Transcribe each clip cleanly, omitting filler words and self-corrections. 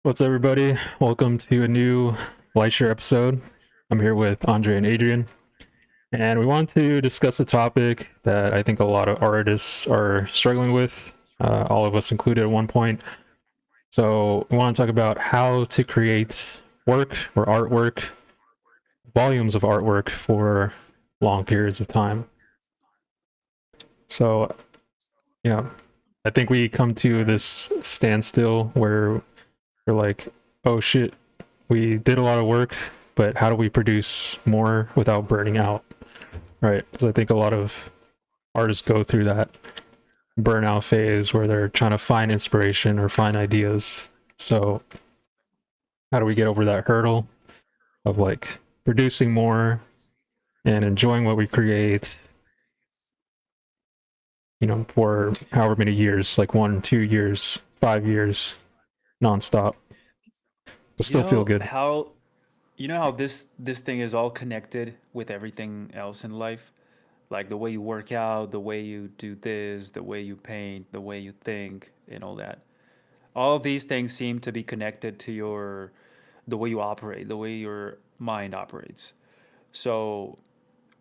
What's up, everybody? Welcome to a new Lightshare episode. I'm here with Andre and Adrian, and we want to discuss a topic that I think a lot of artists are struggling with, all of us included at one point. So, we want to talk about how to create work or artwork, volumes of artwork for long periods of time. So, yeah, I think we come to this standstill where we're like, oh shit, we did a lot of work, but how do we produce more without burning out? Right. So I think a lot of artists go through that burnout phase where they're trying to find inspiration or find ideas. So how do we get over that hurdle of like producing more and enjoying what we create, for however many years, like 1, 2 years, 5 years, nonstop, but You still feel know good. how you know how this thing is all connected with everything else in life? Like the way you work out, the way you do this, the way you paint, the way you think, and all that. All of these things seem to be connected to your the way you operate, the way your mind operates. So,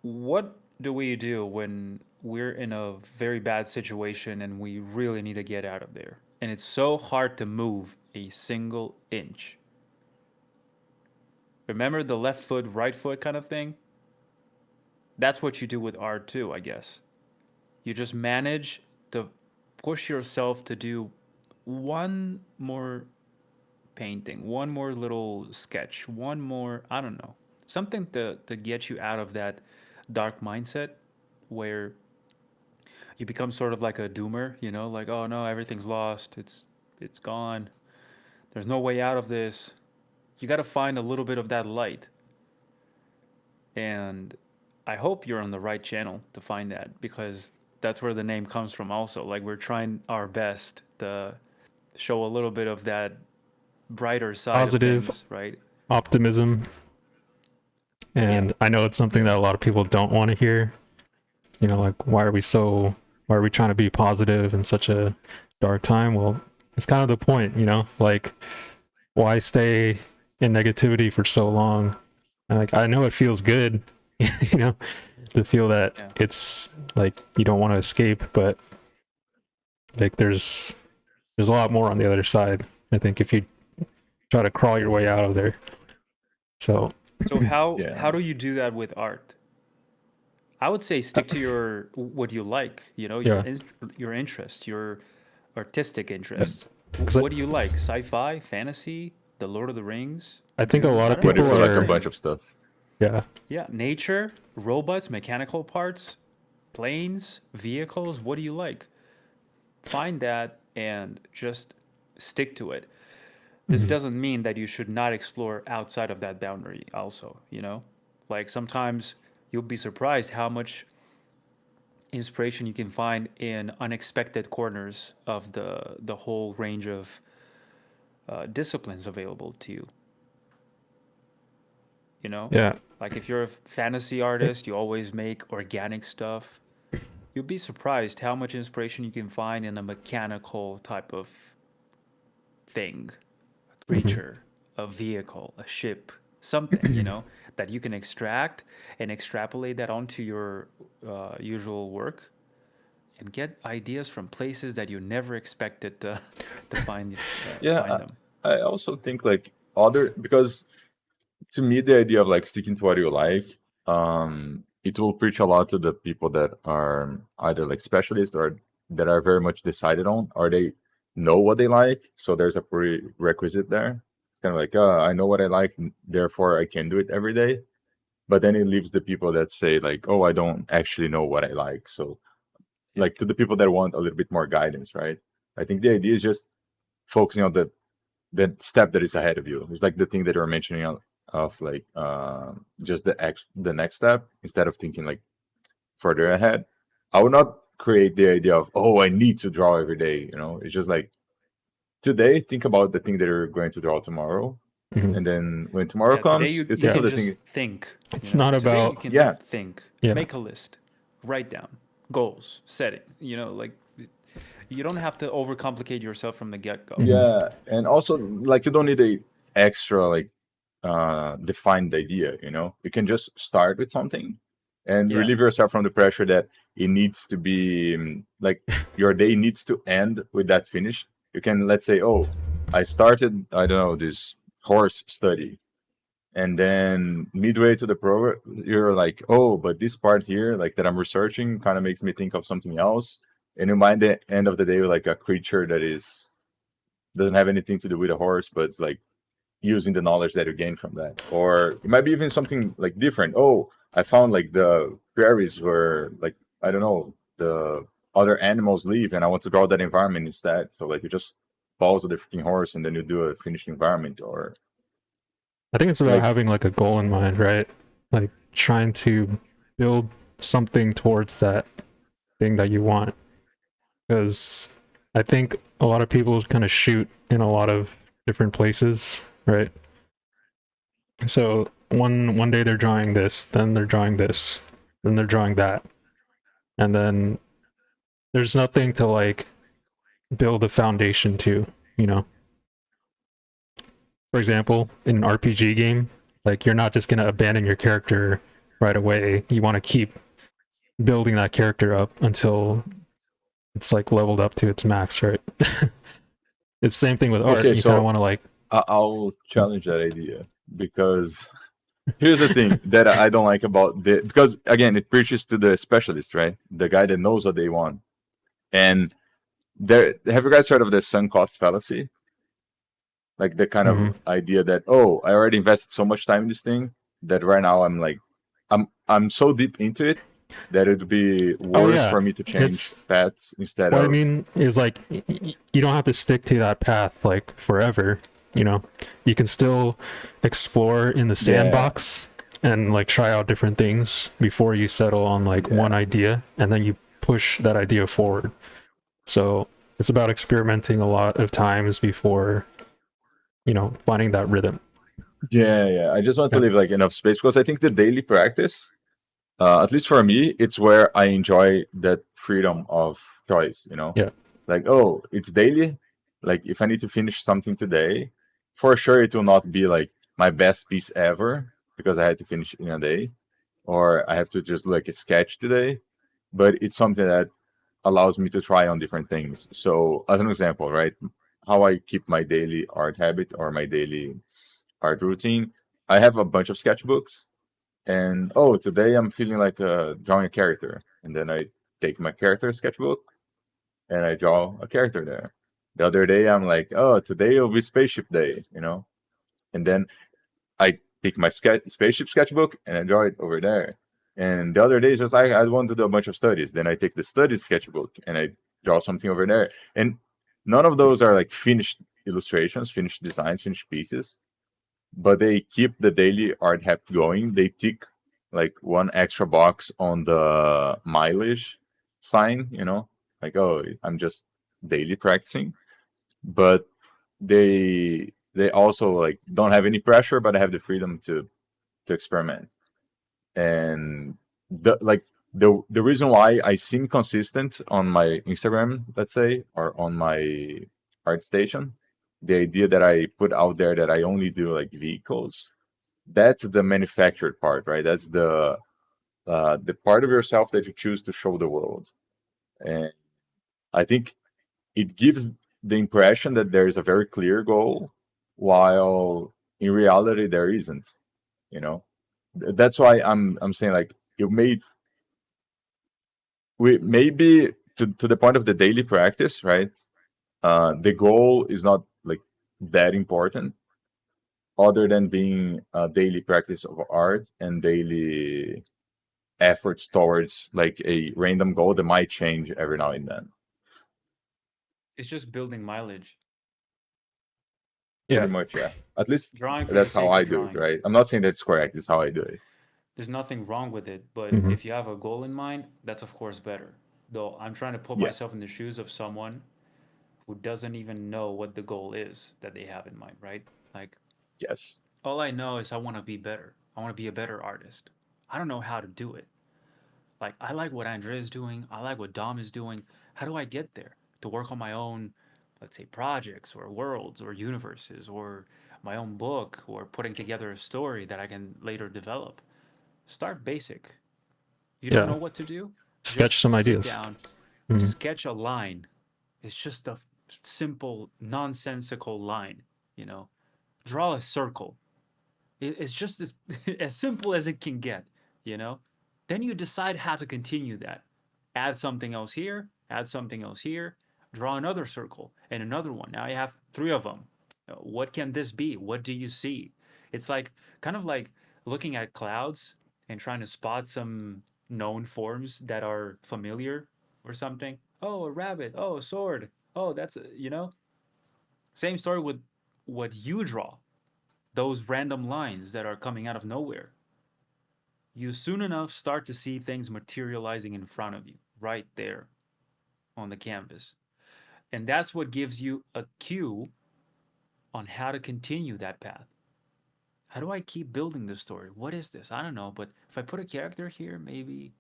what do we do when we're in a very bad situation and we really need to get out of there? And it's so hard to move a single inch. Remember the left foot, right foot kind of thing? That's what you do with art too, I guess. You just manage to push yourself to do one more painting, one more little sketch, one more, I don't know, something to get you out of that dark mindset where you become sort of like a doomer, like, oh no, everything's lost. It's gone. There's no way out of this. You got to find a little bit of that light. And I hope you're on the right channel to find that because that's where the name comes from also. Like we're trying our best to show a little bit of that brighter side of Positive things, right? optimism. Yeah. And I know it's something that a lot of people don't want to hear. Like why are we trying to be positive in such a dark time? Well, it's kind of the point, like why stay in negativity for so long? And like I know it feels good, you know, to feel that Yeah. it's like you don't want to escape, but like there's a lot more on the other side. I think if you try to crawl your way out of there. So So how Yeah. do you do that with art? I would say stick to your what you like, yeah, your interest, your artistic Yeah. interests. because What do you like? Sci-fi, fantasy, The Lord of the Rings, I think a Dune? lot I of don't What know. if people you What's your like a are, bunch thing? of stuff? yeah, Yeah, nature, robots, mechanical parts, planes, vehicles. What do you like? Find that and just stick to it. This mhm. doesn't mean that you should not explore outside of that boundary, also, Like sometimes you'll be surprised how much inspiration you can find in unexpected corners of the whole range of disciplines available to you, you know? Yeah, Like if you're a fantasy artist, you always make organic stuff. You'll be surprised how much inspiration you can find in a mechanical type of thing, a mhm. creature, a vehicle, a ship, something, that you can extract and extrapolate that onto your usual work and get ideas from places that you never expected to, to Yeah, find them. I also think like other because to me the idea of like sticking to what you like, it will preach a lot to the people that are either like specialists or that are very much decided on, or they know what they like. So there's a prerequisite there. It's kind of like, I know what I like, therefore I can do it every day. But then it leaves the people that say like, oh, I don't actually know what I like. So Yeah. like to the people that want a little bit more guidance, right? I think the idea is just focusing on the step that is ahead of you. It's like the thing that you're mentioning of like just the next step instead of thinking like further ahead. I would not create the idea of, oh, I need to draw every day. It's just like today think about the thing that you're going to draw tomorrow, Mhm. and then when tomorrow Yeah, today comes, you, you you think Yeah, of can the just thing. think, it's not Today you about, can Yeah, think, yeah, make a list, write down goals, set it, like You don't have to overcomplicate yourself from the get-go. Yeah, and also like you don't need a extra like defined idea, you know. You can just start with something and Yeah. relieve yourself from the pressure that it needs to be like your day needs to end with that finish. You can, let's say, oh, I started, I don't know, this horse study, and then midway to the program you're like, oh, but this part here like that I'm researching kind of makes me think of something else, and you mind the end of the day with like a creature that is doesn't have anything to do with a horse, but it's like using the knowledge that you gain from that. Or it might be even something like different. Oh, I found like the prairies where like I don't know the other animals live, and I want to draw that environment instead. So like you just pause the freaking horse and then you do a finished environment, or I think it's about like having like a goal in mind, right? Like trying to build something towards that thing that you want. Because I think a lot of people kind of shoot in a lot of different places, right? So one day they're drawing this, then they're drawing this, then they're drawing that, and then there's nothing to like build a foundation to, you know. For example, in an RPG game, like you're not just gonna abandon your character right away. You want to keep building that character up until it's like leveled up to its max, right? It's the same thing with art. okay, You kind of so want to like, I'll challenge that idea because here's the thing that I don't like about the because again it preaches to the specialist, right? The guy that knows what they want. And there, have you guys heard of the sunk cost fallacy? Like the kind of mm-hmm. idea that, oh, I already invested so much time in this thing that right now I'm like I'm so deep into it that it would be Oh worse yeah, for me to change it's paths instead what I of mean is like you don't have to stick to that path like forever. You know, you can still explore in the yeah, sandbox and like try out different things before you settle on like yeah. one idea, and then you push that idea forward. So it's about experimenting a lot of times before, you know, finding that rhythm. Yeah, yeah. I just want to Yeah. leave like enough space because I think the daily practice, at least for me, it's where I enjoy that freedom of choice, you know? Yeah. Like, oh, it's daily. Like, if I need to finish something today, for sure it will not be like my best piece ever because I had to finish it in a day, or I have to just like a sketch today. But it's something that allows me to try on different things. So, as an example, right, how I keep my daily art habit or my daily art routine, I have a bunch of sketchbooks, and oh, today I'm feeling like drawing a character, and then I take my character sketchbook and I draw a character there. The other day I'm like, oh, today will be spaceship day, you know, and then I pick my spaceship sketchbook and I draw it over there. And the other day is just like I want to do a bunch of studies, then I take the studies sketchbook and I draw something over there. And none of those are like finished illustrations, finished designs, finished pieces, but they keep the daily art habit going. They tick like one extra box on the mileage sign, you know, like, oh, I'm just daily practicing. But they also like don't have any pressure, but I have the freedom to experiment. And the like the reason why I seem consistent on my Instagram, let's say, or on my art station, the idea that I put out there that I only do like vehicles, that's the manufactured part, right? That's the part of yourself that you choose to show the world. And I think it gives the impression that there is a very clear goal, while in reality there isn't. You know, that's why I'm saying like you may we maybe to the point of the daily practice, right? The goal is not like that important, other than being a daily practice of art and daily efforts towards like a random goal that might change every now and then. It's just building mileage. Pretty Yeah. much, yeah. At least Drawing for the that's how sake I of do it, drawing. right? I'm not saying that's correct. It's how I do it. There's nothing wrong with it, but Mm-hmm. if you have a goal in mind, that's of course better. Though I'm trying to put Yeah. myself in the shoes of someone who doesn't even know what the goal is that they have in mind, right? Like, Yes. all I know is I want to be better. I want to be a better artist. I don't know how to do it. Like, I like what Andrea is doing. I like what Dom is doing. How do I get there? to work on my own, let's say, projects or worlds or universes or my own book or putting together a story that I can later develop. Start basic. You don't Yeah. know what to do? Sketch Just some sit ideas. down, Mhm. sketch a line. It's just a simple, nonsensical line, you know. Draw a circle. It's just as, as simple as it can get, you know? Then you decide how to continue that. Add something else here, add something else here, draw another circle and another one. Now you have three of them. What can this be? What do you see? It's like kind of like looking at clouds and trying to spot some known forms that are familiar or something. Oh, a rabbit. Oh, a sword. Oh, that's, you know? Same story with what you draw, those random lines that are coming out of nowhere. You soon enough start to see things materializing in front of you, right there on the canvas. And that's what gives you a cue on how to continue that path. How do I keep building this story? What is this? I don't know, but if I put a character here, maybe.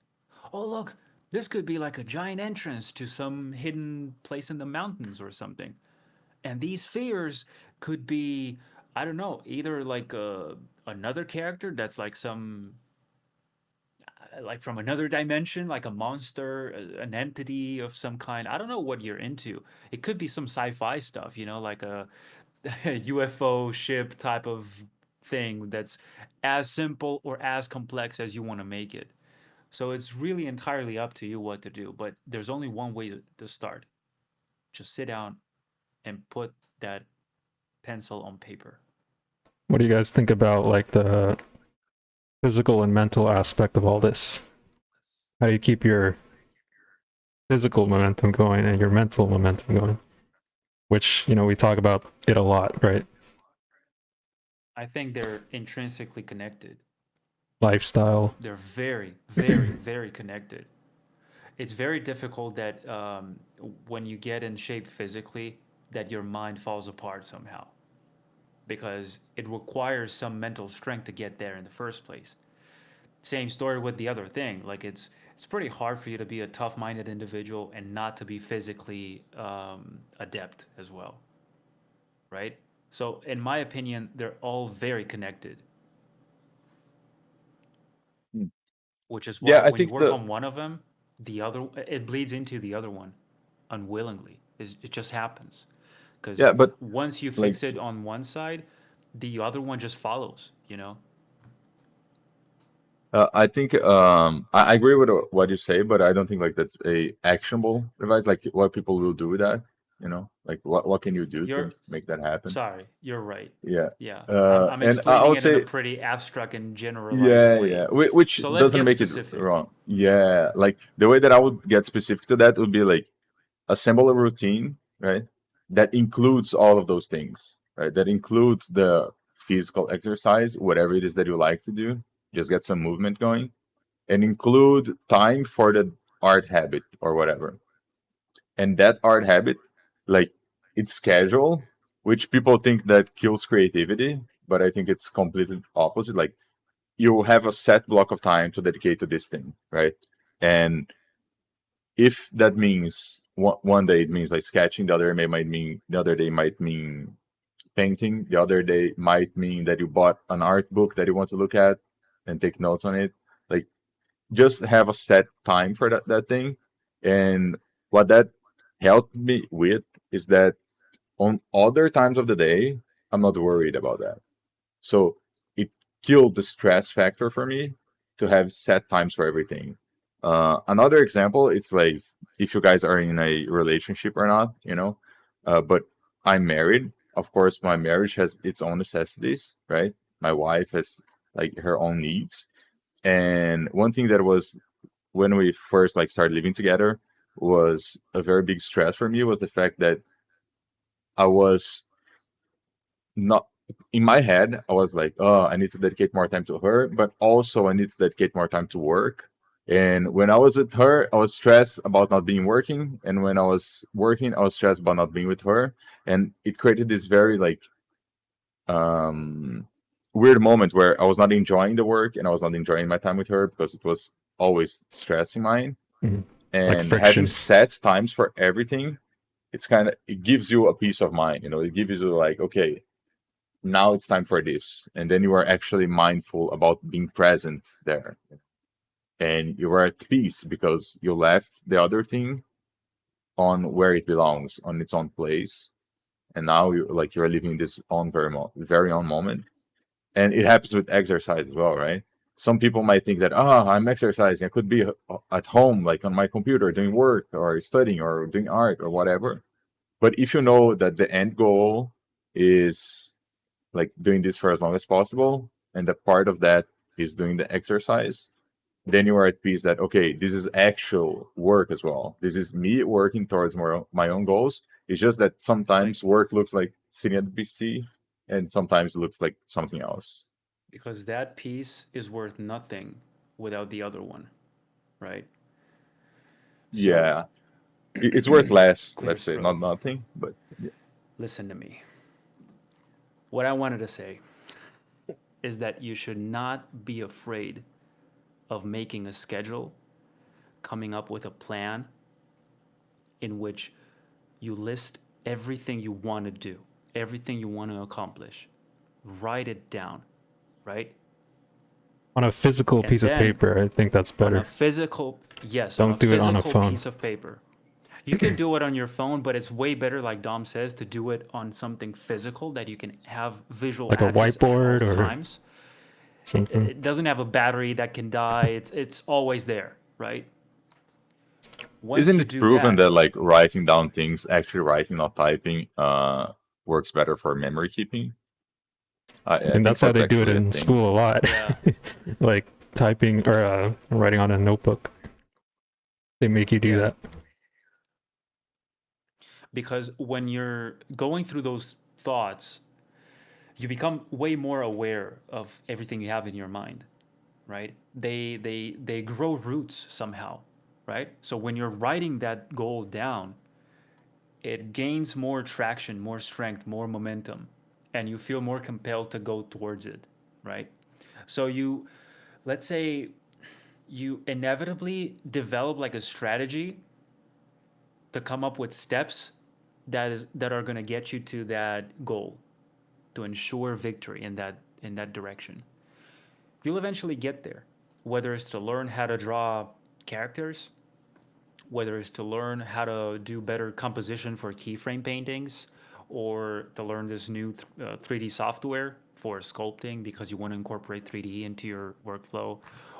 Oh, look, this could be like a giant entrance to some hidden place in the mountains or something. And these spheres could be, I don't know, either like another character that's like from another dimension, like a monster, an entity of some kind. I don't know what you're into. It could be some sci-fi stuff, you know, like a UFO ship type of thing that's as simple or as complex as you want to make it. So it's really entirely up to you what to do, but there's only one way to start. Just sit down and put that pencil on paper. What do you guys think about like the physical and mental aspect of all this? How do you keep your physical momentum going and your mental momentum going? Which, you know, we talk about it a lot, right? I think they're intrinsically connected. Lifestyle. They're very, very, very connected. It's very difficult that when you get in shape physically, that your mind falls apart somehow because it requires some mental strength to get there in the first place. Same story with the other thing. Like it's pretty hard for you to be a tough-minded individual and not to be physically adept as well, right? So, in my opinion, they're all very connected, Hmm. which is Yeah, why I when you think work the on one of them, the other it bleeds into the other one unwillingly. It just happens because yeah, but once you like fix it on one side, the other one just follows. You know, I think I agree with what you say, but I don't think like that's a actionable advice. Like what people will do with that, you know, like what can you do you're to make that happen? sorry, you're right. Yeah, Yeah, I'm and I explaining would it in a say pretty abstract and generalized yeah, way. yeah, which So let's doesn't get make it specific. wrong. Yeah, like the way that I would get specific to that would be like assemble a routine, right? That includes all of those things, right? That includes the physical exercise, whatever it is that you like to do. Just get some movement going and include time for the art habit or whatever. And that art habit, like it's casual, which people think that kills creativity, but I think it's completely opposite. Like you have a set block of time to dedicate to this thing, right? And if that means one day it means like sketching, the other day might mean painting, the other day might mean that you bought an art book that you want to look at and take notes on it. Like just have a set time for that thing. And what that helped me with is that on other times of the day, I'm not worried about that. So it killed the stress factor for me to have set times for everything. Another example, it's like if you guys are in a relationship or not, you know, but I'm married. Of course, my marriage has its own necessities, right? My wife has like her own needs. And one thing that was when we first like started living together was a very big stress for me was the fact that I was not in my head. I was like, oh, I need to dedicate more time to her, but also I need to dedicate more time to work. And when I was with her, I was stressed about not being working, and when I was working, I was stressed about not being with her, and it created this very like um weird moment where I was not enjoying the work and I was not enjoying my time with her because it was always stressing mine. Mhm. Like And having friction. set times for everything it gives you a peace of mind. It gives you like, okay, now it's time for this, and then you are actually mindful about being present there, and you are at peace because you left the other thing on where it belongs, on its own place, and now you're living this own very own moment. And it happens with exercise as well, right? Some people might think that, I'm exercising, I could be at home, like on my computer doing work or studying or doing art or whatever. But if you know that the end goal is like doing this for as long as possible, and that part of that is doing the exercise, then you are at peace that, okay, this is actual work as well. This is me working towards my own goals. It's just that sometimes work looks like sitting at the PC, and sometimes it looks like something else. Because that piece is worth nothing without the other one, right? So Yeah, it's worth less, clear let's say, throat. not nothing, but yeah. Listen to me. What I wanted to say is that you should not be afraid of making a schedule, coming up with a plan in which you list everything you want to do, everything you want to accomplish. Write it down, right? On a physical And piece of then paper, I think that's on a better. physical, yes, on a Don't do it on a physical phone. piece of paper. You can do it on your phone, but it's way better, like Dom says, to do it on something physical that you can have visual Like a access at all whiteboard or times. something. It doesn't have a battery that can die. It's always there, right? Once Isn't you it do proven that, that like writing down things, actually writing, not typing, works better for memory keeping? I And think that's why that's they do it actually a in thing. school a lot. yeah, Like typing or writing on a notebook. They make you do yeah, that. because when you're going through those thoughts, you become way more aware of everything you have in your mind, right? They grow roots somehow, right? So when you're writing that goal down, it gains more traction, more strength, more momentum, and you feel more compelled to go towards it, right? So let's say you inevitably develop like a strategy to come up with steps that are going to get you to that goal, to ensure victory in that direction. You'll eventually get there, whether it's to learn how to draw characters, whether it's to learn how to do better composition for keyframe paintings, or to learn this new 3D software for sculpting because you want to incorporate 3D into your workflow,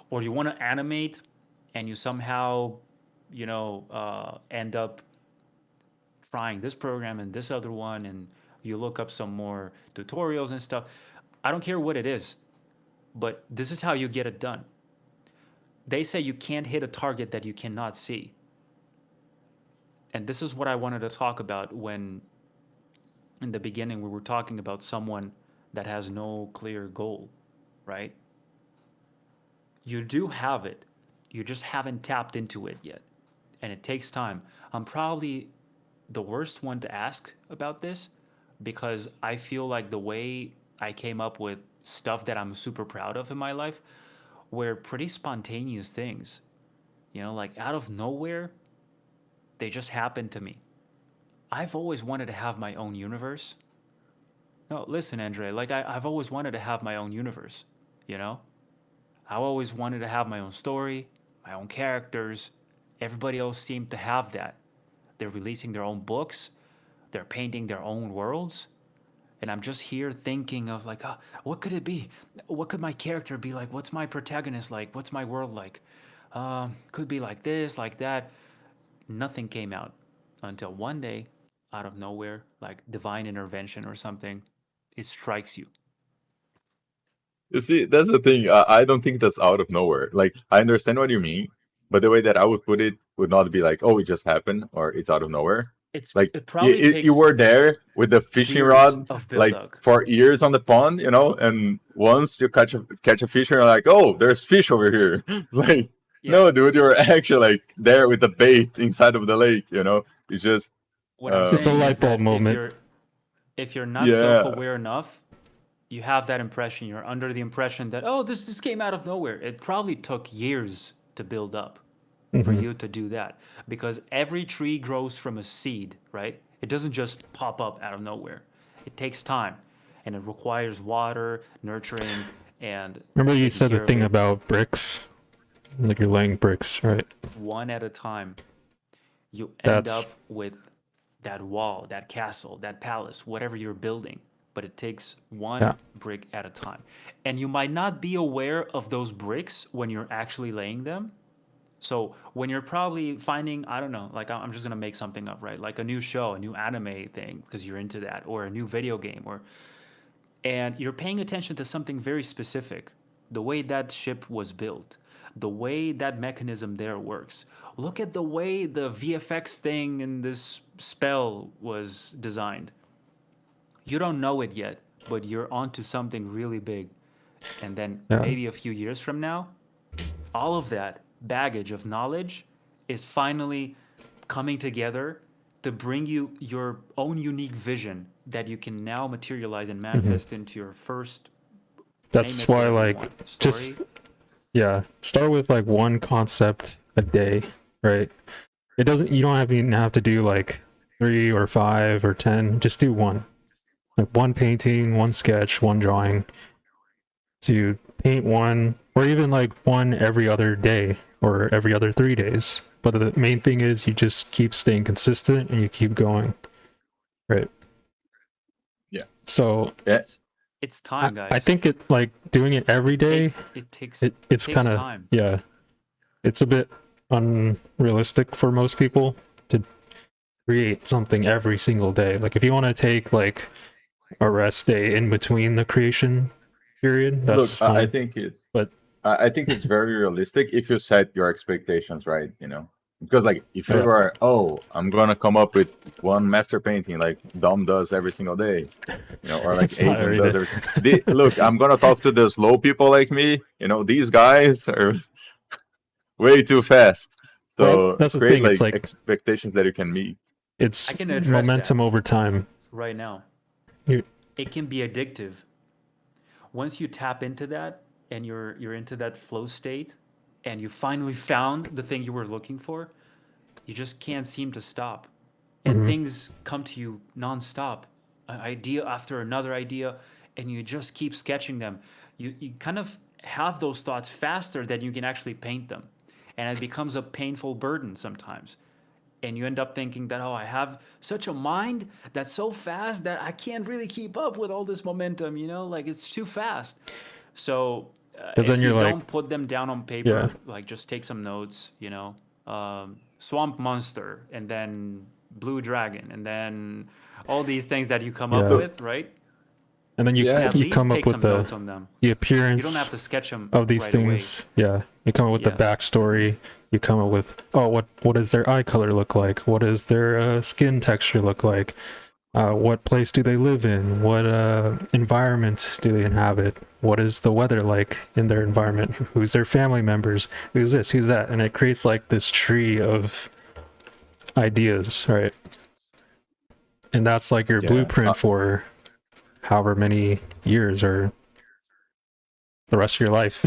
or you want to animate and you somehow, end up trying this program and this other one, and you look up some more tutorials and stuff. I don't care what it is, but this is how you get it done. They say you can't hit a target that you cannot see. And this is what I wanted to talk about when, in the beginning, we were talking about someone that has no clear goal, right? You do have it, you just haven't tapped into it yet. And it takes time. I'm probably the worst one to ask about this because I feel like the way I came up with stuff that I'm super proud of in my life were pretty spontaneous things. Like out of nowhere, they just happened to me. I've always wanted to have my own universe. No, listen, Andre, like I've always wanted to have my own universe, you know? I always wanted to have my own story, my own characters. Everybody else seemed to have that. They're releasing their own books, they're painting their own worlds. And I'm just here thinking of like, what could it be? What could my character be like? What's my protagonist like? What's my world like? Could be like this, like that. Nothing came out until one day, out of nowhere, like divine intervention or something, it strikes you. You see, that's the thing. I don't think that's out of nowhere. Like, I understand what you mean, but the way that I would put it would not be like, "Oh, it just happened," or "It's out of nowhere." Like, It probably you takes were there with the fishing years rod, of build like up. for years on the pond, and once you catch a fish, and you're like, "Oh, there's fish over here." Like, Yeah. no, dude, you're actually like there with the bait inside of the lake. It's just, What I'm It's a saying um, is light bulb that moment. if you're not yeah. self-aware enough, you have that impression. You're under the impression that, oh, this came out of nowhere. It probably took years to build up for Hmm. you to do that because every tree grows from a seed, right? It doesn't just pop up out of nowhere. It takes time, and it requires water, nurturing, and Remember you taking said the care of thing it about bricks, like you're laying bricks, right? one at a time. You end That's up with that wall, that castle, that palace, whatever you're building. But it takes yeah. one brick at a time. And you might not be aware of those bricks when you're actually laying them. So when you're probably finding, I don't know, like I'm just gonna make something up, right? Like a new show, a new anime thing, because you're into that, or a new video game, or and you're paying attention to something very specific, the way that ship was built, the way that mechanism there works. Look at the way the VFX thing in this spell was designed. You don't know it yet, but you're onto something really big. And then Yeah. maybe a few years from now, all of that baggage of knowledge is finally coming together to bring you your own unique vision that you can now materialize and hmm manifest into your first, name That's it why, whatever you like, want, story. just yeah, start with like one concept a day, right? It doesn't. You don't even have to do like 3 or 5 or 10. Just do one, like one painting, one sketch, one drawing. To paint one, or even like one every other day or every other 3 days. But the main thing is you just keep staying consistent and you keep going, right? Yeah. So Yeah. It's time, I guys. think it like doing it every day. It takes It's kind of time. yeah. It's a bit unrealistic for most people to create something every single day. Like if you want to take like a rest day in between the creation period, Look, that's I fine. think But I think it's very realistic if you set your expectations right, because like if you yeah, are, oh, I'm gonna come up with one master painting like Dom does every single day, or like it's not Adrian every does day. look, I'm gonna talk to the slow people like me, these guys are way too fast. Well, So that's the create thing. It's like like expectations that you can meet. I it's can address that momentum over time. right now. You, It can be addictive. Once you tap into that and you're into that flow state and you finally found the thing you were looking for, you just can't seem to stop. And mhm. things come to you nonstop, an idea after another idea, and you just keep sketching them. You kind of have those thoughts faster than you can actually paint them. And it becomes a painful burden sometimes. And you end up thinking that, oh, I have such a mind that's so fast that I can't really keep up with all this momentum, like it's too fast. So Because then if you you're like, don't put them down on yeah, paper, like just take some notes, swamp monster, and then blue dragon, and then all these things that you come up yeah, with, right? and then Yeah, At you least come up take with some notes on them. the You don't have appearance to sketch them of these right away. things. Yeah, you come up with the Yeah. backstory. You come up with, oh, what does their eye color look like? What does their skin texture look like? What place do they live in? What environment do they inhabit? What is the weather like in their environment? Who's their family members? Who's this? Who's that? And it creates like this tree of ideas, right? And that's like your yeah. blueprint for however many years or the rest of your life,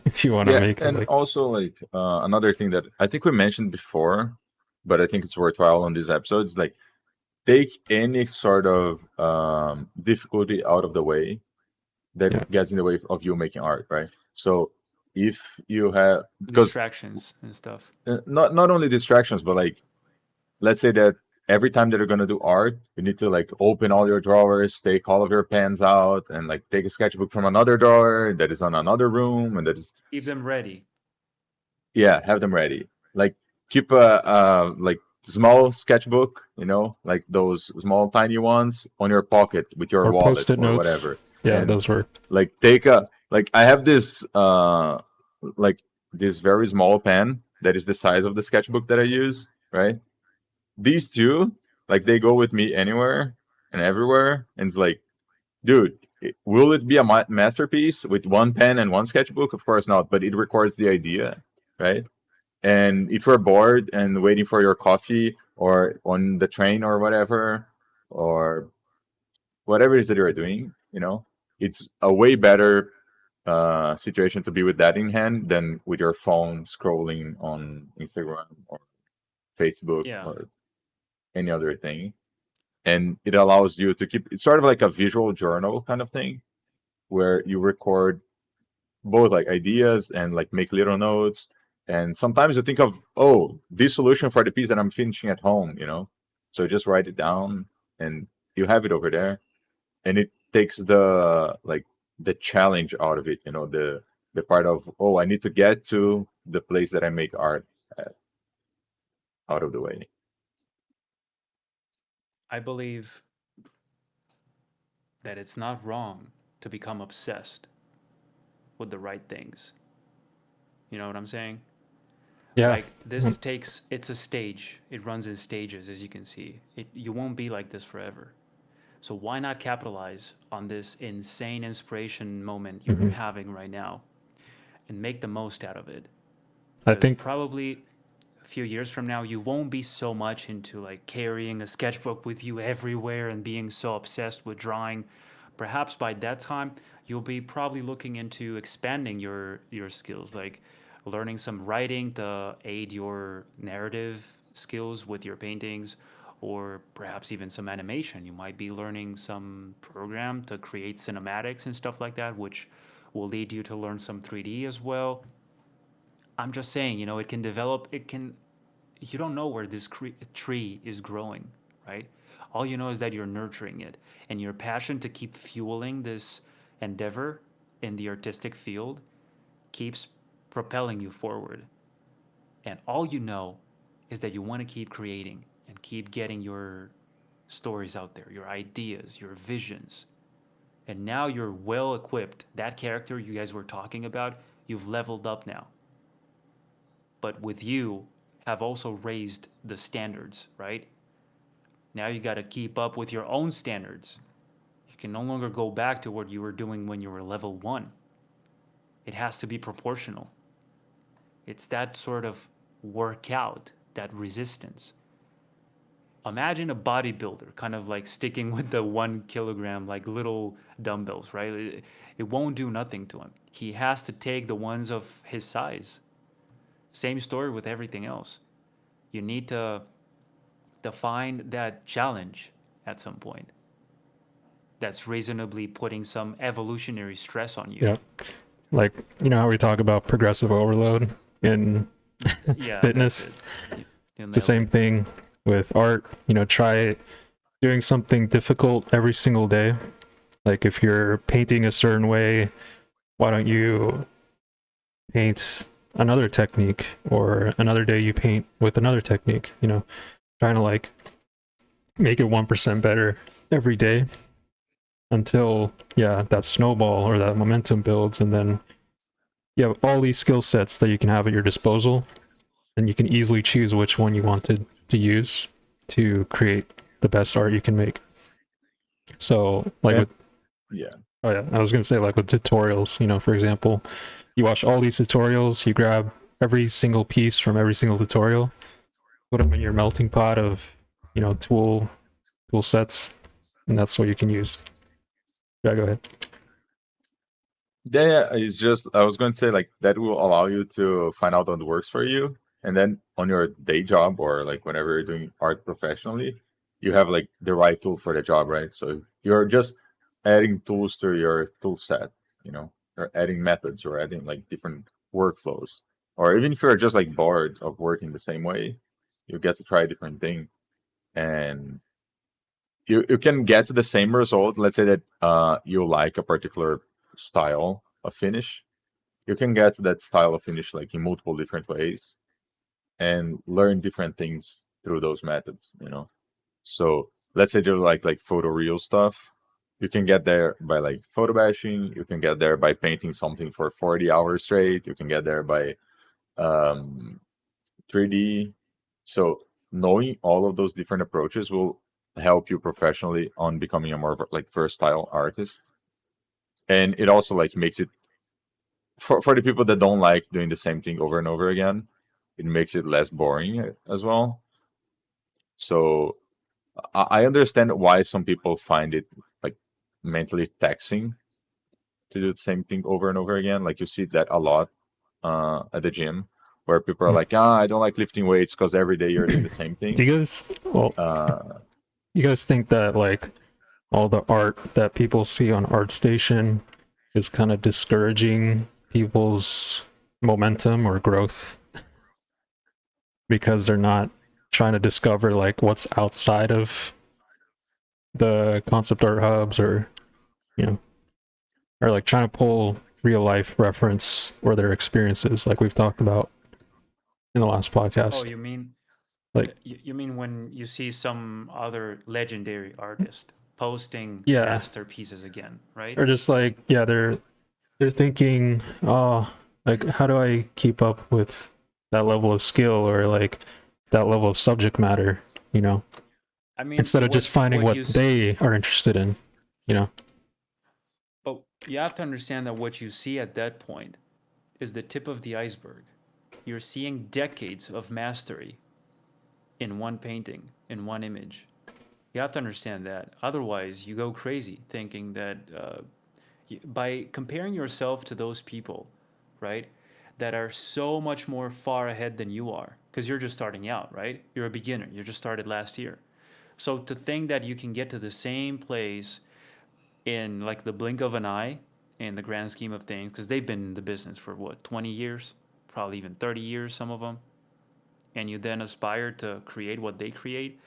if you want to Yeah, make it and like also like another thing that I think we mentioned before, but I think it's worthwhile on this episode is like take any sort of difficulty out of the way yeah, that gets in the way of you making art, right? So if you have, because Distractions and stuff. not only distractions, but like let's say that every time that you're gonna do art, you need to like open all your drawers, take all of your pens out, and like take a sketchbook from another drawer that is on another room, and that is Keep them ready. yeah, have them ready. Like keep a like small sketchbook, like those small tiny ones on your pocket with your or wallet post-it or notes. whatever. Yeah, And those were like take a like I have this like this very small pen that is the size of the sketchbook that I use, right? These two, like they go with me anywhere and everywhere, and it's like, dude, will it be a masterpiece with one pen and one sketchbook? Of course not, but it records the idea, right? And if you're bored and waiting for your coffee or on the train or whatever it is that you're doing, it's a way better situation to be with that in hand than with your phone scrolling on Instagram or Facebook Yeah. or any other thing. And it allows you to keep, it's sort of like a visual journal kind of thing, where you record both like ideas and like make little notes. And sometimes you think of, oh, this solution for the piece that I'm finishing at home, so just write it down and you have it over there. And it takes the challenge out of it, the part of, oh, I need to get to the place that I make art at, out of the way. I believe that it's not wrong to become obsessed with the right things. You know what I'm saying? Yeah. Like this takes, it's a stage. It runs in stages, as you can see. You won't be like this forever. So why not capitalize on this insane inspiration moment you're Mhm. having right now and make the most out of it? I Because think, probably a few years from now, you won't be so much into like carrying a sketchbook with you everywhere and being so obsessed with drawing. Perhaps by that time, you'll be probably looking into expanding your skills, like learning some writing to aid your narrative skills with your paintings, or perhaps even some animation. You might be learning some program to create cinematics and stuff like that, which will lead you to learn some 3D as well. I'm just saying, it can develop, you don't know where this tree is growing, right? All you know is that you're nurturing it, and your passion to keep fueling this endeavor in the artistic field keeps propelling you forward. And all you know is that you want to keep creating and keep getting your stories out there, your ideas, your visions. And now you're well equipped. That character you guys were talking about, you've leveled up now. But with you, have also raised the standards, right? Now you got to keep up with your own standards. You can no longer go back to what you were doing when you were level 1. It has to be proportional. It's that sort of workout, that resistance. Imagine a bodybuilder kind of like sticking with the 1 kilogram, like little dumbbells, right? It won't do nothing to him. He has to take the ones of his size. Same story with everything else. You need to define that challenge at some point. That's reasonably putting some evolutionary stress on you. yeah, like, how we talk about progressive overload in Yeah, that's fitness. it. You It's the nailed same it. thing with art. Try doing something difficult every single day. Like if you're painting a certain way, why don't you paint another technique, or another day you paint with another technique, trying to like make it 1% better every day until, yeah, that snowball or that momentum builds. And then you have all these skill sets that you can have at your disposal, and you can easily choose which one you wanted to use to create the best art you can make. So like And with, yeah, oh yeah, I was gonna say, like with tutorials, for example, you watch all these tutorials, you grab every single piece from every single tutorial, put them in your melting pot of, tool sets, and that's what you can use. Yeah, go ahead. yeah, it's just, I was going to say, like, that will allow you to find out what works for you, and then on your day job, or like whenever you're doing art professionally, you have like the right tool for the job, right? So you're just adding tools to your tool set, you're adding methods, or adding like different workflows. Or even if you're just like bored of working the same way, you get to try a different thing, and you can get to the same result. Let's say that you like a particular style of finish, you can get to that style of finish like in multiple different ways, and learn different things through those methods. So let's say you like photoreal stuff, you can get there by like photo bashing, you can get there by painting something for 40 hours straight, you can get there by um 3D. So knowing all of those different approaches will help you professionally on becoming a more like versatile artist. And it also like makes it, for the people that don't like doing the same thing over and over again, it makes it less boring as well. So I understand why some people find it like mentally taxing to do the same thing over and over again. Like you see that a lot at the gym. where people are Mm. like, I don't like lifting weights because every day you're doing the same Do thing. you guys, well, Uh, you guys think that like all the art that people see on ArtStation is kind of discouraging people's momentum or growth because they're not trying to discover like what's outside of the concept art hubs, or you know, or like trying to pull real life reference or their experiences like we've talked about in the last Oh, podcast. Like, you mean when you see some other legendary artist posting yeah, masterpieces again, right? or just like, yeah, they're thinking, oh, like how do I keep up with that level of skill or like that level of subject matter, you know, I mean, instead of just finding what what you they are interested in, you know. but you have to understand that what you see at that point is the tip of the iceberg. You're seeing decades of mastery in one painting, in one image. You have to understand that. Otherwise, you go crazy thinking that by comparing yourself to those people, right, that are so much more far ahead than you are, because you're just starting out, right? You're a beginner. You just started last year. So to think that you can get to the same place in like the blink of an eye in the grand scheme of things, because they've been in the business for what, 20 years, probably even 30 years, some of them, and you then aspire to create what they create,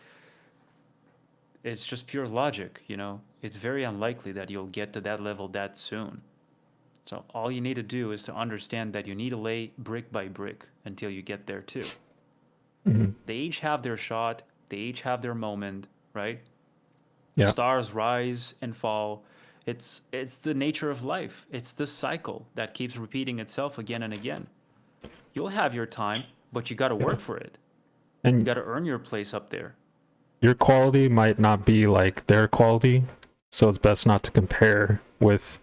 it's just pure logic, you know? It's very unlikely that you'll get to that level that soon. So all you need to do is to understand that you need to lay brick by brick until you get there too. Mm-hmm. They each have their shot, they each have their moment, right? Yeah. Stars rise and fall. It's the nature of life. It's this cycle that keeps repeating itself again and again. You'll have your time, but you got to Yeah. work for it. You And got to earn your place up there. your quality might not be like their quality, so it's best not to compare with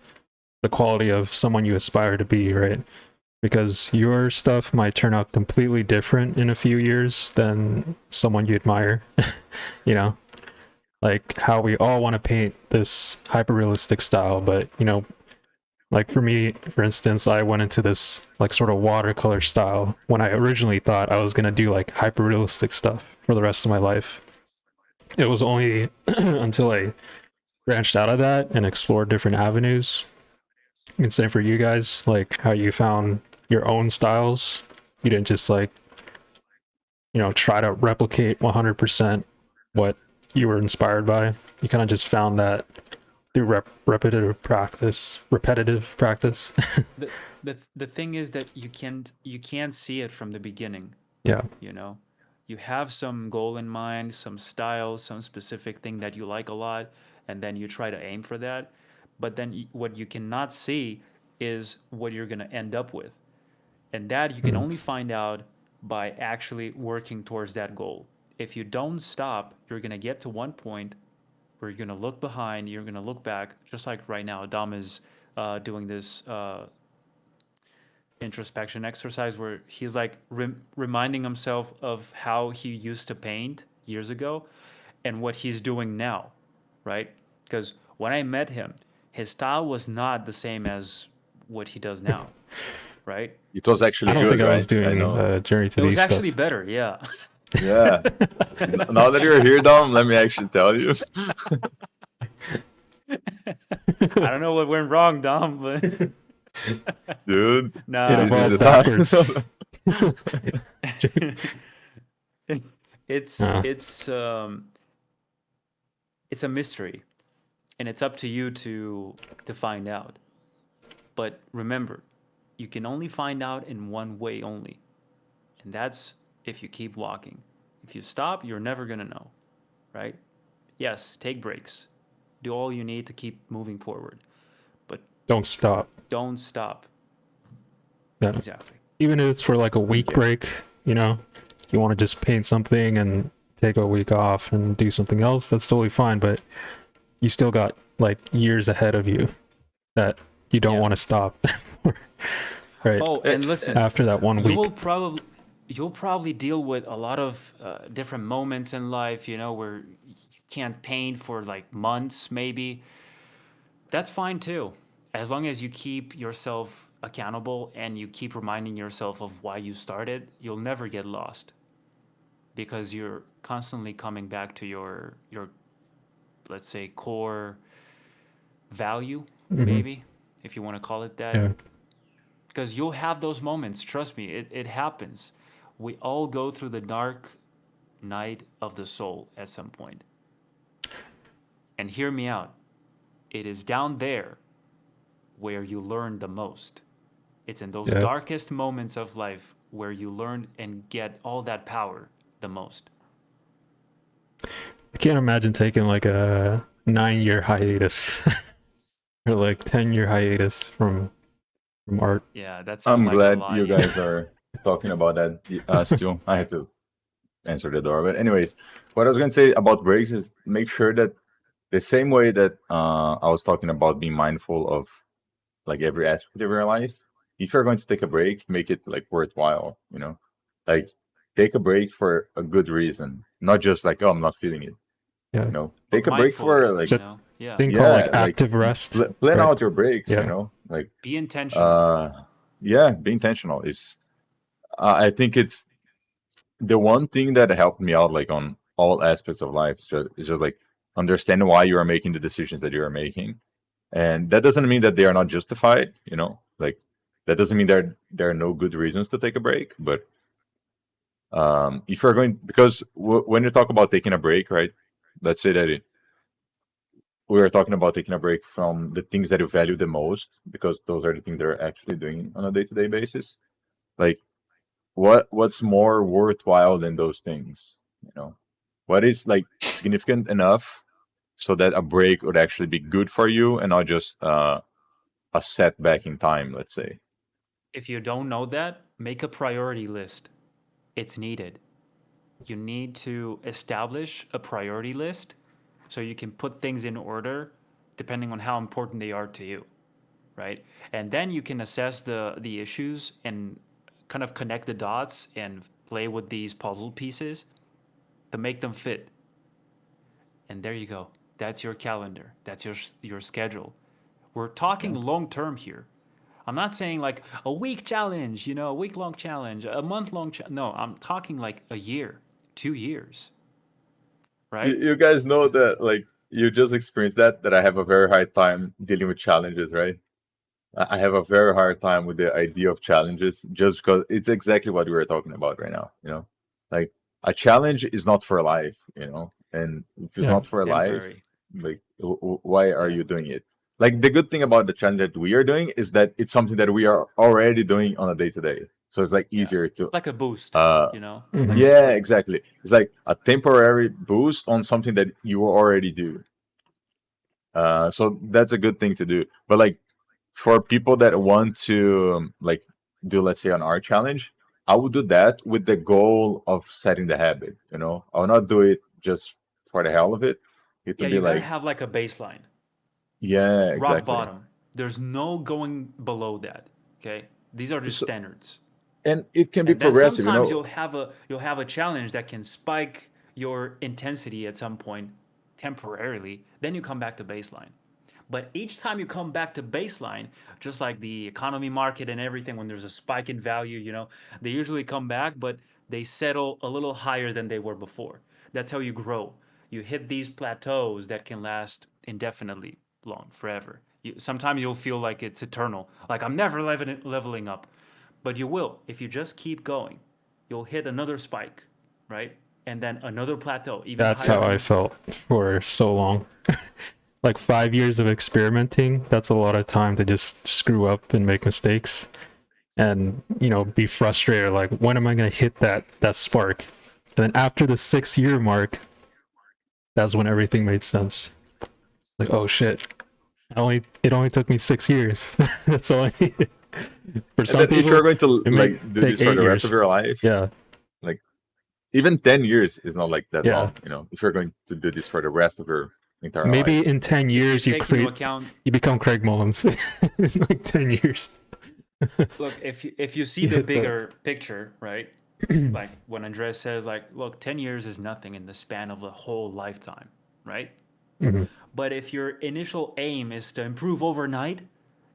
the quality of someone you aspire to be, right? Because your stuff might turn out completely different in a few years than someone you admire. You know, like how we all want to paint this hyper realistic style, but you know, like for me, for instance, I went into this like sort of watercolor style when I originally thought I was going to do like hyper realistic stuff for the rest of my life. It was only until I branched out of that and explored different avenues. And same for you guys, like how you found your own styles. You didn't just like, you know, try to replicate 100% what you were inspired by. You kind of just found that through repetitive practice. The, the thing is that you can't see it from the beginning, Yeah. you know. You have some goal in mind, some style, some specific thing that you like a lot, and then you try to aim for that. But then what you cannot see is what you're going to end up with. And that you can Mm. only find out by actually working towards that goal. If you don't stop, you're going to get to one point where you're going to look behind, you're going to look back, just like right now, Dom is doing this introspection exercise where he's like reminding himself of how he used to paint years ago and what he's doing now, right? Because when I met him, his style was not the same as what he does now, right? it was I actually don't good, think I was right? I doing know. Journey to It the was East actually stuff. better, yeah. Yeah. Now that you're here, Dom, let me actually tell you. I don't know what went wrong, Dom, but Dude, It nah, this is evolved the listen. backwards. time. it's uh, it's um it's a mystery, and it's up to you to find out. But remember, you can only find out in one way only, and that's if you keep walking. If you stop, you're never gonna know, right? Yes, take breaks. Do all you need to keep moving forward, but don't stop. don't stop. Yeah. Exactly. Even if it's for like a week Okay. break, you know, you want to just paint something and take a week off and do something else, that's totally fine. But you still got like years ahead of you that you don't Yeah. want to stop. Right. Oh, and listen, After that one you will week. probably you'll probably deal with a lot of different moments in life, you know, where you can't paint for like months, maybe. That's fine too, as long as you keep yourself accountable and you keep reminding yourself of why you started, you'll never get lost because you're constantly coming back to your let's say core value, Hmm. maybe, if you want to call it that. Yeah. Because you'll have those moments, trust me, it happens. We all go through the dark night of the soul at some point. And hear me out. It is down there where you learn the most. It's in those Yeah. darkest moments of life where you learn and get all that power the most. I can't imagine taking like a 9 year hiatus or like 10 year hiatus from art. Yeah, that sounds I'm like a glad lot, you you know. guys are talking about that still. I have to answer the door. But anyways, what I was going to say about breaks is make sure that the same way that I was talking about being mindful of like every aspect of your life, if you're going to take a break, make it like worthwhile, you know? Like take a break for a good reason, not just like, oh, I'm not feeling it, Yeah. you know? But Take a break mindfully, for It's like, you a know. Yeah. thing called like yeah, like active rest, plan right? out your breaks, you Yeah. know? Like, Be intentional. yeah, be intentional. Is I think it's the one thing that helped me out like on all aspects of life is just like understand why you are making the decisions that you are making, and that doesn't mean that they are not justified, you know, like that doesn't mean there are no good reasons to take a break. But if you're going, because when you talk about taking a break, right, let's say that we are talking about taking a break from the things that you value the most, because those are the things that are actually doing on a day-to-day basis. Like what's more worthwhile than those things, you know? What is like significant enough so that a break would actually be good for you and not just a setback in time, let's say. If you don't know that, make a priority list. It's needed. You need to establish a priority list so you can put things in order depending on how important they are to you, right? And then you can assess the issues and kind of connect the dots and play with these puzzle pieces to make them fit. And there you go. That's your calendar. That's your schedule. We're talking Yeah. long term here. I'm not saying like a week challenge, you know, a week long challenge, a month long. No, I'm talking like a year, 2 years, right? You guys know that like you just experienced that I have a very hard time dealing with challenges, right? I have a very hard time with the idea of challenges just because it's exactly what we were talking about right now, you know? Like a challenge is not for life, you know? And if it's Yeah. not for life, Temporary. like why are Yeah. you doing it? Like the good thing about the challenge that we are doing is that it's something that we are already doing on a day to day. So it's like Yeah. easier It's to like a boost, uh you know, like a Hmm. yeah, sprint. exactly. It's like a temporary boost on something that you already do. So that's a good thing to do. But like for people that want to like do, let's say, an art challenge, I would do that with the goal of setting the habit. You know, I will not do it just for the hell of it. It Yeah, would be you got to like, have like a baseline, yeah, rock exactly. bottom. There's no going below that. Okay. These are just So, standards. and it can be And then progressive. You sometimes know, you'll have a challenge that can spike your intensity at some point temporarily. Then you come back to baseline. But each time you come back to baseline, just like the economy market and everything, when there's a spike in value, you know, they usually come back, but they settle a little higher than they were before. That's how you grow. You hit these plateaus that can last indefinitely long, forever. Sometimes you'll feel like it's eternal, like I'm never leveling up. But you will. If you just keep going, you'll hit another spike, right? And then another plateau, even That's higher how than I before. felt for so long. Like 5 years of experimenting, that's a lot of time to just screw up and make mistakes and, you know, be frustrated. Like, when am I going to hit that spark? And then after the 6 year mark, that's when everything made sense. Like, oh shit, it only took me 6 years. That's all I needed. For and some then if you're people, going to it may like do take this for eight the rest of years. your life, Yeah, like even 10 years is not like that yeah. long. You know, if you're going to do this for the rest of your entire life. Maybe in 10 If you years take into account, you become Craig Mullins. In like 10 years. look, if you see You the hit that. bigger picture, right? Like when Andres says, like, look, 10 years is nothing in the span of a whole lifetime, right? Mhm. But if your initial aim is to improve overnight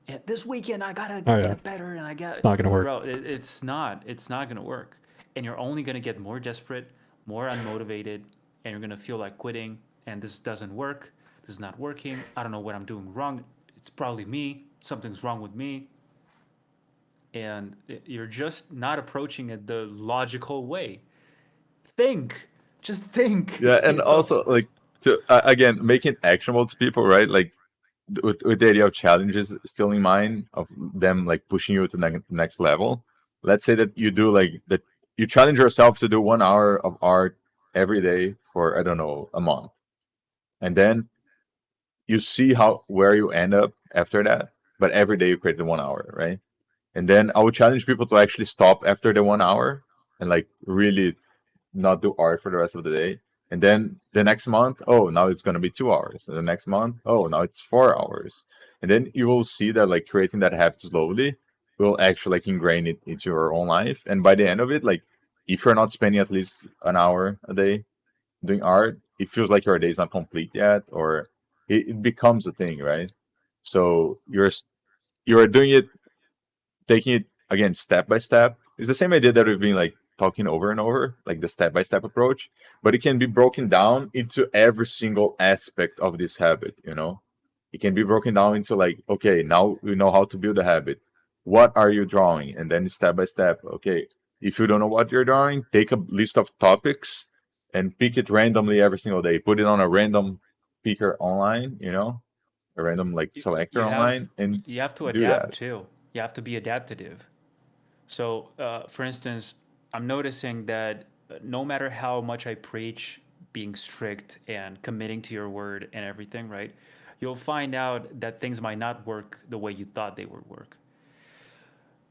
And this weekend I gotta Oh yeah, get better, and I got, it's not gonna work. bro. It's not gonna work, and you're only gonna get more desperate, more unmotivated, and you're gonna feel like quitting. And this doesn't work. This is not working. I don't know what I'm doing wrong. It's probably me. Something's wrong with me, and you're just not approaching it the logical way. Think, just think. Yeah, and also like to again make it actionable to people, right? Like with the idea of challenges still in mind, of them like pushing you to the next level. Let's say that you do like that, you challenge yourself to do 1 hour of art every day for, I don't know, a month, and then you see how where you end up after that. But every day you create the 1 hour, right? And then I would challenge people to actually stop after the 1 hour and like really not do art for the rest of the day. And then the next month, oh, now it's going to be 2 hours. And the next month, oh, now it's 4 hours. And then you will see that like creating that habit slowly will actually like ingrain it into your own life. And by the end of it, like if you're not spending at least an hour a day doing art, it feels like your day is not complete yet, or it becomes a thing, right? So you're doing it, taking it again step by step. It's the same idea that we've been like talking over and over, like the step by step approach, but it can be broken down into every single aspect of this habit, you know? It can be broken down into like, okay, now we know how to build a habit. What are you drawing? And then step by step, okay, if you don't know what you're drawing, take a list of topics and pick it randomly every single day. Put it on a random picker online, you know, a random like selector you have online, and you have to do adapt that. too. You have to be adaptive. So, for instance, I'm noticing that no matter how much I preach being strict and committing to your word and everything, right? You'll find out that things might not work the way you thought they would work.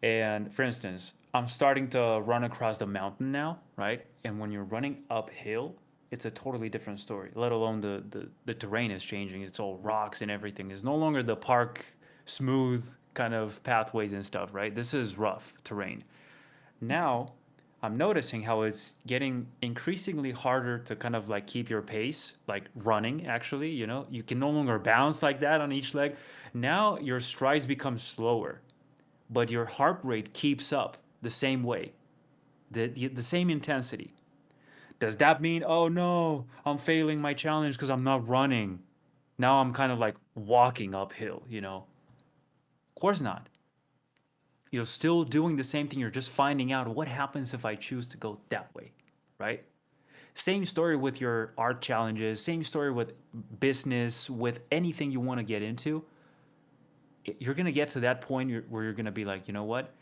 And for instance, I'm starting to run across the mountain now, right? And when you're running uphill, it's a totally different story, let alone the terrain is changing. It's all rocks and everything. It's no longer the park smooth kind of pathways and stuff, right? This is rough terrain. Now, I'm noticing how it's getting increasingly harder to kind of like keep your pace, like running actually, you can no longer bounce like that on each leg. Now your strides become slower, but your heart rate keeps up the same way, the same intensity. Does that mean, oh no, I'm failing my challenge because I'm not running? Now I'm kind of like walking uphill, Of course not. You're still doing the same thing. You're just finding out what happens if I choose to go that way, right? Same story with your art challenges, same story with business, with anything you want to get into. You're going to get to that point where you're going to be like, you know what?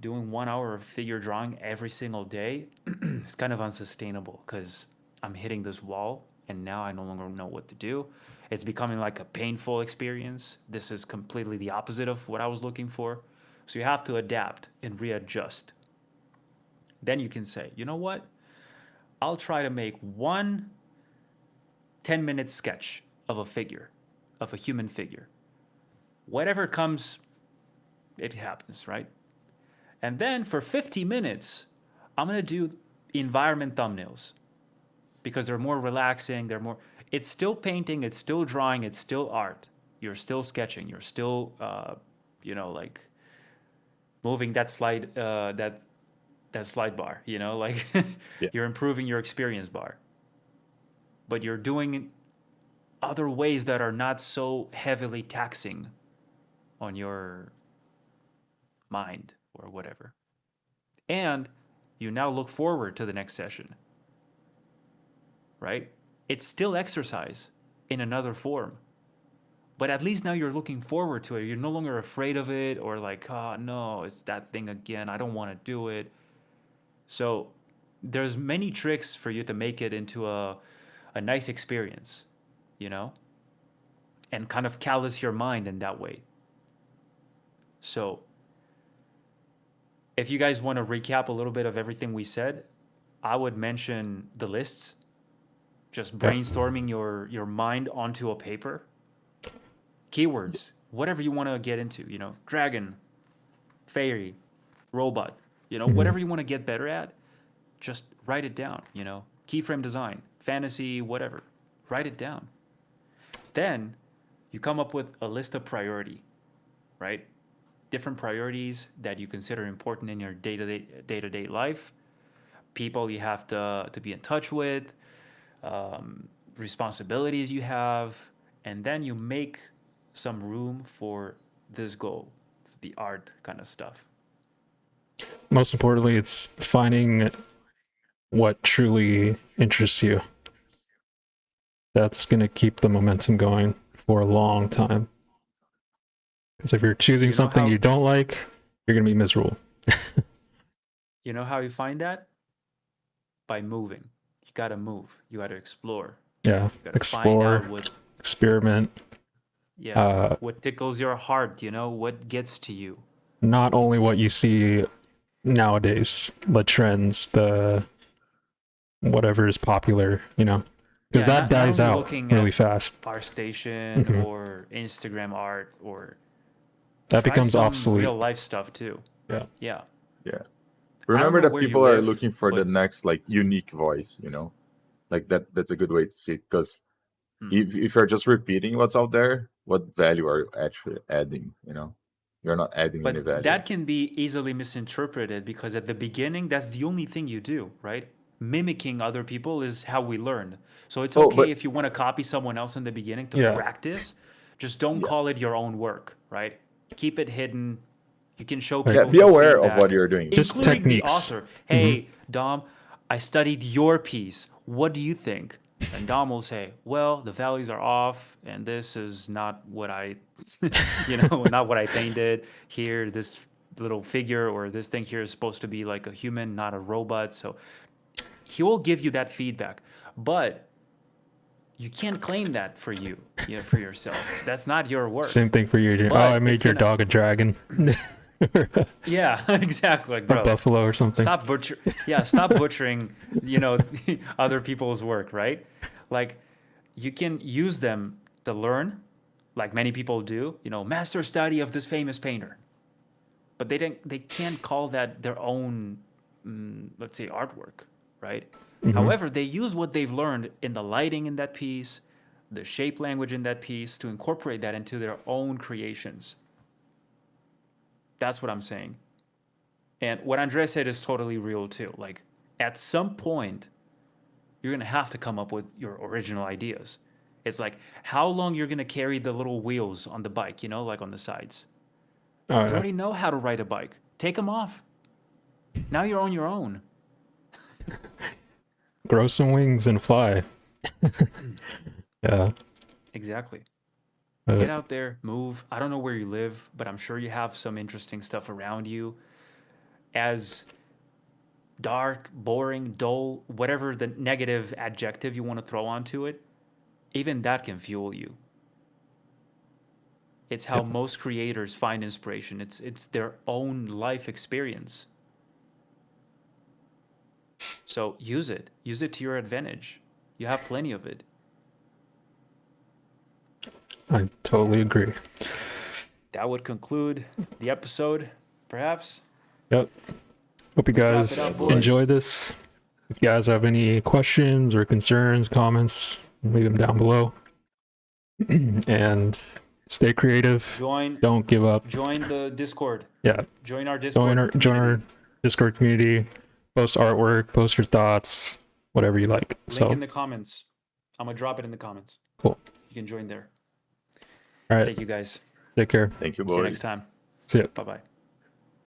Doing 1 hour of figure drawing every single day is kind of unsustainable because I'm hitting this wall and now I no longer know what to do. It's becoming like a painful experience. This is completely the opposite of what I was looking for. So you have to adapt and readjust. Then you can say, you know what? I'll try to make one 10-minute sketch of a figure, of a human figure. Whatever comes, it happens, right? And then for 50 minutes, I'm going to do environment thumbnails because they're more relaxing. It's still painting, it's still drawing, it's still art. You're still sketching, you're still, like moving that that slide bar, like Yeah. you're improving your experience bar. But you're doing other ways that are not so heavily taxing on your mind or whatever. And you now look forward to the next session, right? It's still exercise in another form. But at least now you're looking forward to it. You're no longer afraid of it or like, oh no, it's that thing again. I don't want to do it. So there's many tricks for you to make it into a nice experience, you know, and kind of callous your mind in that way. So if you guys want to recap a little bit of everything we said, I would mention the lists, just Yeah. brainstorming your mind onto a paper, keywords, whatever you want to get into, dragon, fairy, robot, Hmm. whatever you want to get better at, just write it down, keyframe design, fantasy, whatever. Write it down. Then you come up with a list of priority. right? Different priorities that you consider important in your day-to-day life, people you have to be in touch with, responsibilities you have, and then you make some room for this goal, the art kind of stuff. Most importantly, it's finding what truly interests you. That's going to keep the momentum going for a long time. Because if you're choosing something you don't like, you're going to be miserable. You know how you find that? By moving. You got to move. You got to explore. Yeah, explore, experiment. Yeah, what tickles your heart, what gets to you. Not only what you see nowadays, the trends, the whatever is popular, because that dies out really fast. Our station or Instagram art, or that becomes obsolete. Real life stuff too. Yeah. Remember that people are looking for the next like unique voice, like that's a good way to see it, because if you're just repeating what's out there, what value are you actually adding? You're not adding any value. That can be easily misinterpreted, because at the beginning, that's the only thing you do, right? Mimicking other people is how we learn. So it's okay if you want to copy someone else in the beginning to practice. Just don't call it your own work, right? Keep it hidden. You can show people. Be aware of what you're doing. Just techniques. The author. Hey, Dom, I studied your piece. What do you think? And Dom will say, well, the values are off, and this is not what I, not what I painted. Here, this little figure or this thing here is supposed to be like a human, not a robot. So he will give you that feedback. But you can't claim that for for yourself. That's not your work. Same thing for you. I made your dog a dragon. Yeah, exactly. Like, bro, a buffalo or something. Stop butchering, other people's work, right? Like, you can use them to learn, like many people do. Master study of this famous painter, but they can't call that their own, let's say, artwork, right? However, they use what they've learned in the lighting in that piece, the shape language in that piece, to incorporate that into their own creations. That's what I'm saying. And what Andrea said is totally real too. Like, at some point, you're going to have to come up with your original ideas. It's like how long you're going to carry the little wheels on the bike, like on the sides. You already know how to ride a bike. Take them off. Now you're on your own. Grow some wings and fly. Yeah. Exactly. Get out there, move. I don't know where you live, but I'm sure you have some interesting stuff around you. As dark, boring, dull, whatever the negative adjective you want to throw onto it, even that can fuel you. It's how most creators find inspiration. It's their own life experience. So use it. Use it to your advantage. You have plenty of it. I totally agree. That would conclude the episode, perhaps. Yep. Hope you guys enjoy this. If you guys have any questions or concerns, comments, leave them down below. And stay creative. Don't give up. Join the Discord. Yeah. Join our Discord. Join our Discord community. Post artwork. Post your thoughts. Whatever you like. Link in the comments. I'm gonna drop it in the comments. Cool. You can join there. All right. Thank you guys. Take care. Thank you, boys. See you next time. See ya. Bye-bye.